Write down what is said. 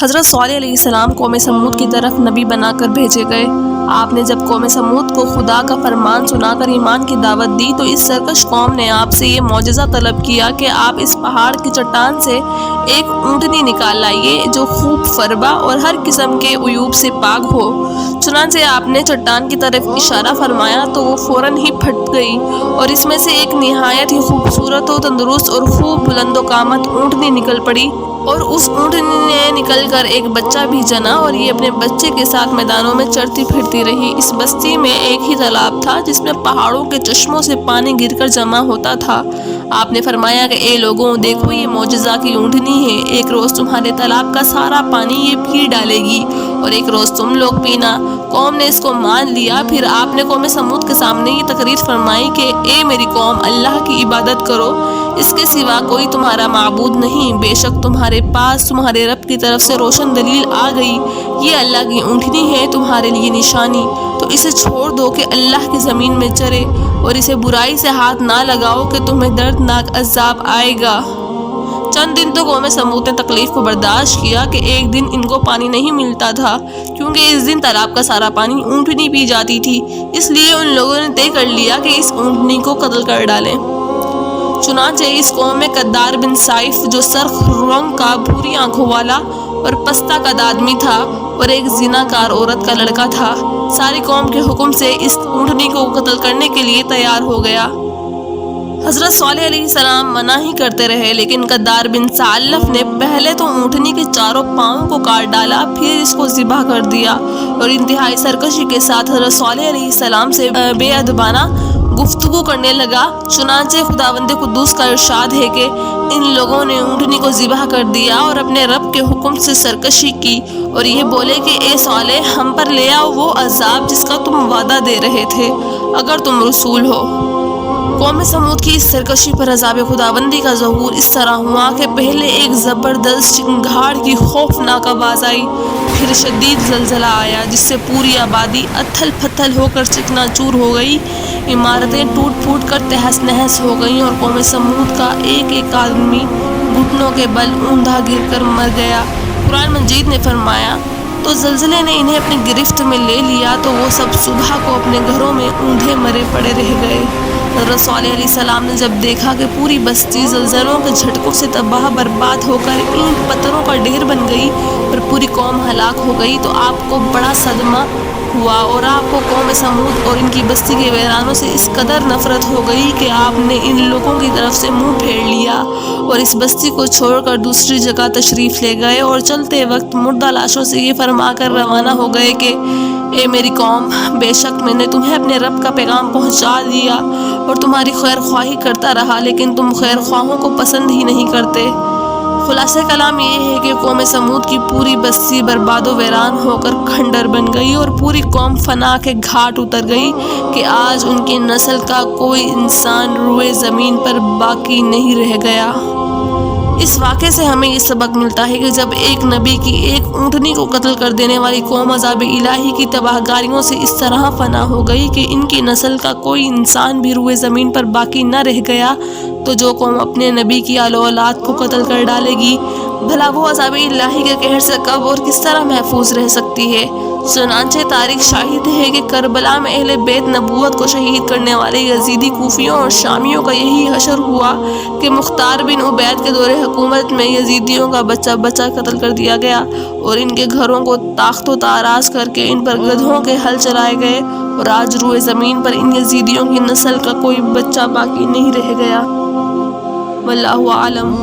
حضرت صالح علیہ السلام قوم سمود کی طرف نبی بنا کر بھیجے گئے۔ آپ نے جب قوم سمود کو خدا کا فرمان سنا کر ایمان کی دعوت دی تو اس سرکش قوم نے آپ سے یہ معجزہ طلب کیا کہ آپ اس پہاڑ کی چٹان سے ایک اونٹنی نکال لائیے جو خوب فربا اور ہر قسم کے عیوب سے پاک ہو۔ چنانچہ آپ نے چٹان کی طرف اشارہ فرمایا تو وہ فوراً ہی پھٹ گئی اور اس میں سے ایک نہایت ہی خوبصورت و تندرست اور خوب بلند و قامت اونٹنی نکل پڑی، اور اس اونٹنی نے نکل کر ایک بچہ بھی جنا اور یہ اپنے بچے کے ساتھ میدانوں میں چرتی پھرتی رہی۔ اس بستی میں ایک ہی تالاب تھا جس میں پہاڑوں کے چشموں سے پانی گر کر جمع ہوتا تھا۔ آپ نے فرمایا کہ اے لوگوں، دیکھو یہ معجزہ کی اونٹنی ہے، ایک روز تمہارے تالاب کا سارا پانی یہ پی ڈالے گی اور ایک روز تم لوگ پینا۔ قوم نے اس کو مان لیا۔ پھر آپ نے قوم سمود کے سامنے یہ تقریر فرمائی کہ اے میری قوم، اللہ کی عبادت کرو، اس کے سوا کوئی تمہارا معبود نہیں۔ بے شک تمہارے پاس تمہارے رب کی طرف سے روشن دلیل آ گئی، یہ اللہ کی اونٹنی ہے تمہارے لیے نشانی، تو اسے چھوڑ دو کہ اللہ کی زمین میں چرے، اور اسے برائی سے ہاتھ نہ لگاؤ کہ تمہیں دردناک عذاب آئے گا۔ چند دن تو قوم سمود نے تکلیف کو برداشت کیا کہ ایک دن ان کو پانی نہیں ملتا تھا، کیونکہ اس دن تالاب کا سارا پانی اونٹنی پی جاتی تھی۔ اس لیے ان لوگوں نے طے کر لیا کہ اس اونٹنی کو قتل کر ڈالیں۔ چنانچہ اس قوم میں قدار بن سائف جو سرخ رنگ کا بھوری آنکھوں والا اور پستہ قد آدمی تھا اور ایک زناکار عورت کا لڑکا تھا، ساری قوم کے حکم سے اس اونٹنی کو قتل کرنے کے لیے تیار ہو گیا۔ حضرت صالح علیہ السلام منع ہی کرتے رہے، لیکن قدار بن سالف نے پہلے تو اونٹنی کے چاروں پاؤں کو کاٹ ڈالا، پھر اس کو ذبح کر دیا اور انتہائی سرکشی کے ساتھ حضرت صالح علیہ السلام سے بے ادبانہ گفتگو کرنے لگا۔ چنانچہ خداوند قدوس کا ارشاد ہے کہ ان لوگوں نے اونٹنی کو ذبح کر دیا اور اپنے رب کے حکم سے سرکشی کی اور یہ بولے کہ اے صالح، ہم پر لے آؤ وہ عذاب جس کا تم وعدہ دے رہے تھے اگر تم رسول ہو۔ قوم سمود کی اس سرکشی پر عذاب خداوندی کا ظہور اس طرح ہوا کہ پہلے ایک زبردست چنگھاڑ کی خوفناک آواز آئی، پھر شدید زلزلہ آیا جس سے پوری آبادی اتھل پتھل ہو کر چکنا چور ہو گئی، عمارتیں ٹوٹ پھوٹ کر تہس نہس ہو گئیں اور قوم سمود کا ایک ایک آدمی گھٹنوں کے بل اوندا گر کر مر گیا۔ قرآن مجید نے فرمایا، تو زلزلے نے انہیں اپنی گرفت میں لے لیا تو وہ سب صبح کو اپنے گھروں میں اوندھے مرے پڑے رہ گئے۔ حضرت صالح علیہ السلام نے جب دیکھا کہ پوری بستی زلزلوں کے جھٹکوں سے تباہ برباد ہو کر اینٹ پتھروں کا ڈھیر بن گئی اور پوری قوم ہلاک ہو گئی تو آپ کو بڑا صدمہ ہوا اور آپ کو قوم سمود اور ان کی بستی کے ویرانوں سے اس قدر نفرت ہو گئی کہ آپ نے ان لوگوں کی طرف سے منہ پھیر لیا اور اس بستی کو چھوڑ کر دوسری جگہ تشریف لے گئے، اور چلتے وقت مردہ لاشوں سے یہ فرما کر روانہ ہو گئے کہ اے میری قوم، بے شک میں نے تمہیں اپنے رب کا پیغام پہنچا دیا اور تمہاری خیر خواہی کرتا رہا، لیکن تم خیر خواہوں کو پسند ہی نہیں کرتے۔ خلاصہ کلام یہ ہے کہ قوم سمود کی پوری بستی برباد و ویران ہو کر کھنڈر بن گئی اور پوری قوم فنا کے گھاٹ اتر گئی کہ آج ان کی نسل کا کوئی انسان روئے زمین پر باقی نہیں رہ گیا۔ اس واقعے سے ہمیں یہ سبق ملتا ہے کہ جب ایک نبی کی ایک اونٹنی کو قتل کر دینے والی قوم عذاب الہی کی تباہ کاریوں سے اس طرح فنا ہو گئی کہ ان کی نسل کا کوئی انسان بھی روئے زمین پر باقی نہ رہ گیا، تو جو قوم اپنے نبی کی آل و اولاد کو قتل کر ڈالے گی، بھلا وہ عذاب الہی کے قہر سے کب اور کس طرح محفوظ رہ سکتی ہے؟ چنانچہ تاریخ شاہد ہے کہ کربلا میں اہل بیت نبوت کو شہید کرنے والے یزیدی کوفیوں اور شامیوں کا یہی حشر ہوا کہ مختار بن عبید کے دور حکومت میں یزیدیوں کا بچہ بچہ قتل کر دیا گیا اور ان کے گھروں کو تاخت و تاراج کر کے ان پر گدھوں کے ہل چلائے گئے، اور آج روئے زمین پر ان یزیدیوں کی نسل کا کوئی بچہ باقی نہیں رہ گیا۔ واللہ اعلم۔